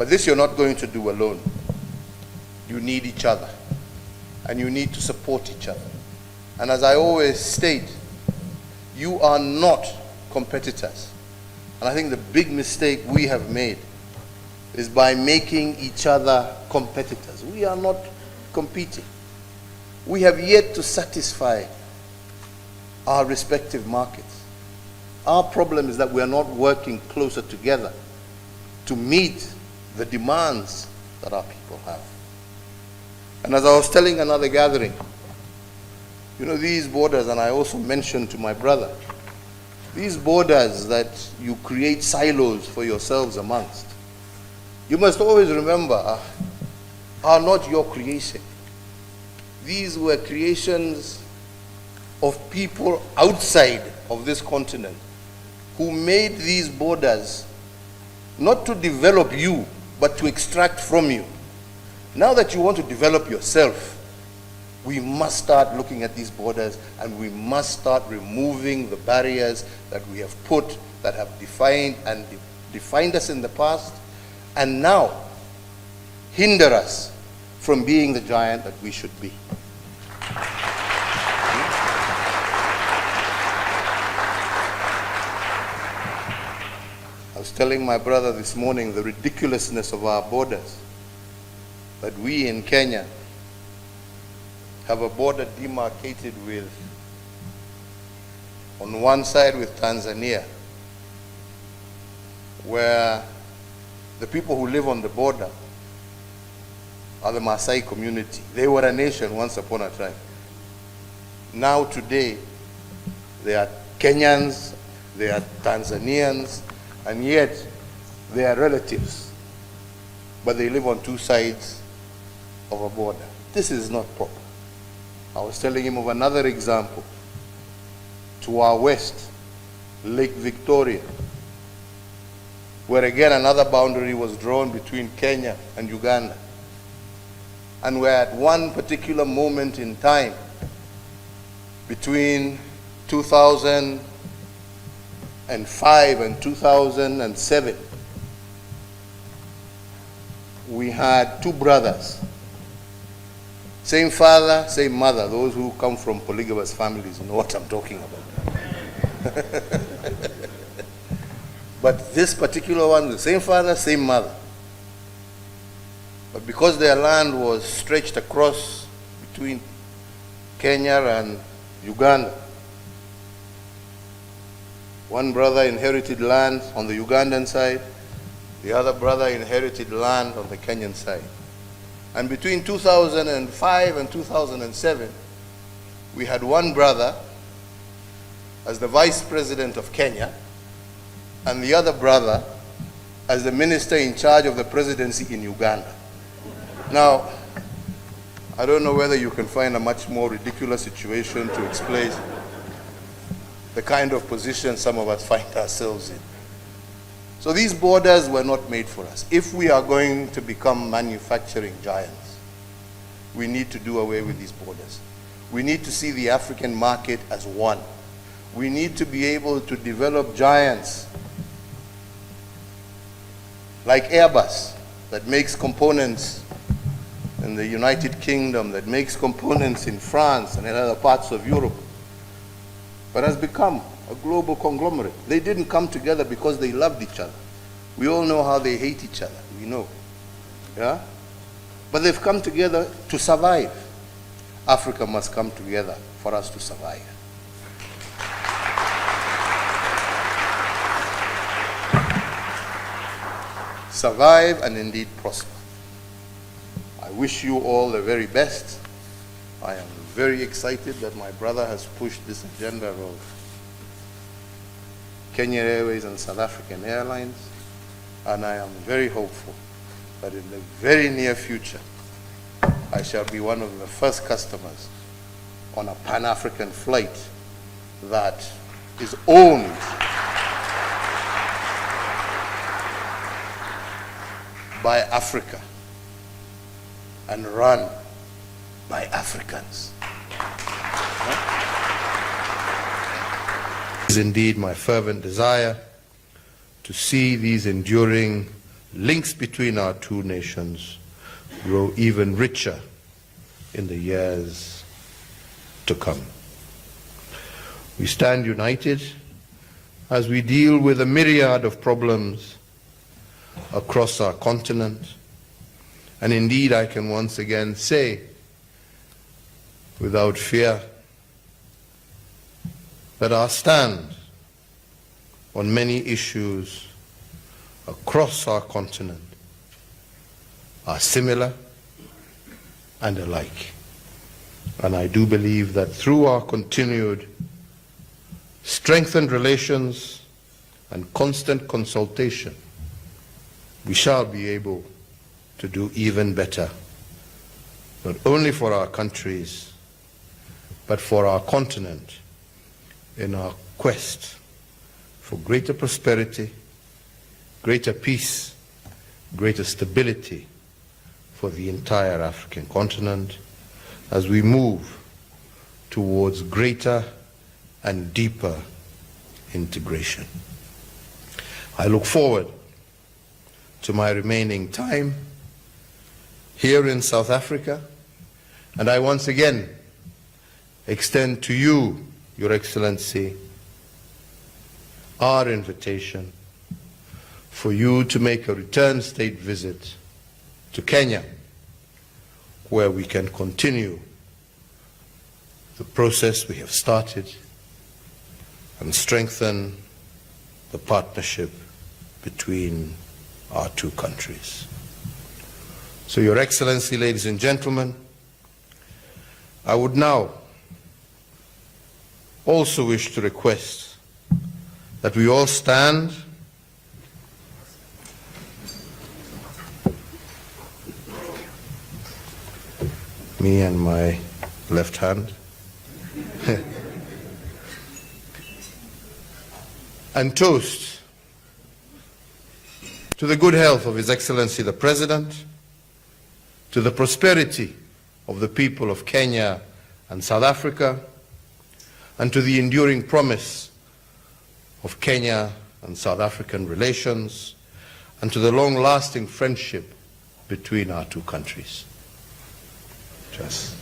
But this you're not going to do alone. You need each other, and you need to support each other. And as I always state, you are not competitors. And I think the big mistake we have made is by making each other competitors. We are not competing. We have yet to satisfy our respective markets. Our problem is that we are not working closer together to meet the demands that our people have. And as I was telling another gathering, you know, these borders, and I also mentioned to my brother, these borders that you create silos for yourselves amongst, you must always remember, are not your creation. These were creations of people outside of this continent who made these borders not to develop you, but to extract from you. Now that you want to develop yourself, we must start looking at these borders, and we must start removing the barriers that we have put, that have defined us in the past, and now hinder us from being the giant that we should be. I was telling my brother this morning the ridiculousness of our borders, that we in Kenya have a border demarcated with, on one side with Tanzania, where the people who live on the border are the Maasai community. They were a nation once upon a time. Now today, they are Kenyans, they are Tanzanians, and yet they are relatives. But they live on two sides of a border. This is not proper. I was telling him of another example. To our west, Lake Victoria, where again another boundary was drawn between Kenya and Uganda. And where at one particular moment in time, between 2005 and 2007, we had two brothers, same father, same mother. Those who come from polygamous families know what I'm talking about. But this particular one, the same father, same mother. But because their land was stretched across between Kenya and Uganda, one brother inherited land on the Ugandan side, the other brother inherited land on the Kenyan side. And between 2005 and 2007, we had one brother as the vice president of Kenya, and the other brother as the minister in charge of the presidency in Uganda. Now, I don't know whether you can find a much more ridiculous situation to explain the kind of position some of us find ourselves in. So these borders were not made for us. If we are going to become manufacturing giants, we need to do away with these borders. We need to see the African market as one. We need to be able to develop giants like Airbus, that makes components in the United Kingdom, that makes components in France and in other parts of Europe, but has become a global conglomerate. They didn't come together because they loved each other. We all know how they hate each other, we know. Yeah? But they've come together to survive. Africa must come together for us to survive. Survive and indeed prosper. I wish you all the very best. I am very excited that my brother has pushed this agenda of Kenya Airways and South African Airlines, and I am very hopeful that in the very near future I shall be one of the first customers on a Pan-African flight that is owned by Africa and run by Africans. It is indeed my fervent desire to see these enduring links between our two nations grow even richer in the years to come. We stand united as we deal with a myriad of problems across our continent. And indeed, I can once again say, without fear, that our stand on many issues across our continent are similar and alike. And I do believe that through our continued strengthened relations and constant consultation, we shall be able to do even better, not only for our countries, but for our continent in our quest for greater prosperity, greater peace, greater stability for the entire African continent as we move towards greater and deeper integration. I look forward to my remaining time here in South Africa, and I once again extend to you, Your Excellency, our invitation for you to make a return state visit to Kenya, where we can continue the process we have started and strengthen the partnership between our two countries. So, Your Excellency, ladies and gentlemen, I would now also wish to request that we all stand me and my left hand and toast to the good health of His Excellency the President, to the prosperity of the people of Kenya and South Africa, and to the enduring promise of Kenya and South African relations, and to the long-lasting friendship between our two countries. Just.